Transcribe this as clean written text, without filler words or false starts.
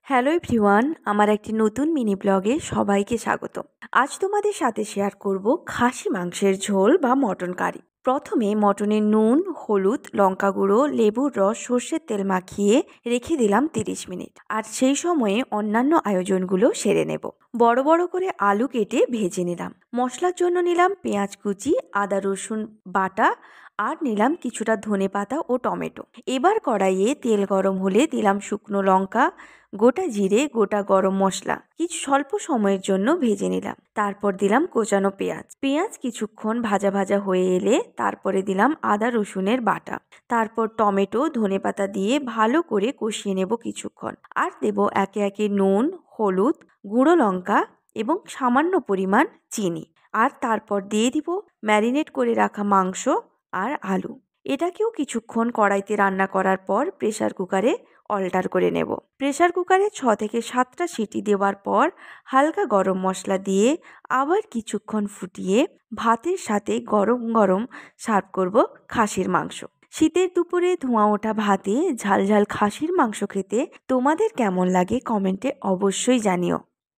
Hello everyone, আমার একটি নতুন মিনি ব্লগে সবাইকে স্বাগত। আজ তোমাদের সাথে শেয়ার করব খাসি মাংসের ঝোল বা মটন কারি। প্রথমে মটনে নুন, হলুদ, লঙ্কা গুঁড়ো, লেবুর রস, সর্ষের তেল মাখিয়ে রেখে দিলাম 30 মিনিট। আর সেই সময়ে অন্যান্য আয়োজনগুলো সেরে নেব। বড় বড় করে আলু কেটে ভেজে নিলাম। মশলার জন্য নিলাম পেঁয়াজ কুচি, আদা রসুন বাটা, আর নিলাম কিছুটা ধনেপাতা ও টমেটো। এবার কড়াইয়ে তেল গরম হলে দিলাম শুকনো লঙ্কা, গোটা জিরে, গোটা গরম মশলা কিছু স্বল্প সময়ের জন্য ভেজে নিলাম। তারপর দিলাম কোচানো পেঁয়াজ কিছুক্ষণ ভাজা ভাজা হয়ে এলে তারপরে দিলাম আদা রসুনের বাটা। তারপর টমেটো, ধনেপাতা দিয়ে ভালো করে কষিয়ে নেব কিছুক্ষণ। আর দেব একে একে নুন, হলুদ, গুঁড়ো লঙ্কা এবং সামান্য পরিমাণ চিনি। আর তারপর দিয়ে দিব ম্যারিনেট করে রাখা মাংস আর আলু। এটাকেও কিছুক্ষণ কড়াইতে রান্না করার পর প্রেসার কুকারে অল্টার করে নেব। প্রেসার কুকারে 6 থেকে 7টা সিটি দেওয়ার পর হালকা গরম মশলা দিয়ে আবার কিছুক্ষণ ফুটিয়ে ভাতের সাথে গরম গরম সার্ভ করব খাসির মাংস। শীতের দুপুরে ধোঁয়া ওঠা ভাতে ঝাল ঝাল খাসির মাংস খেতে তোমাদের কেমন লাগে কমেন্টে অবশ্যই জানিও।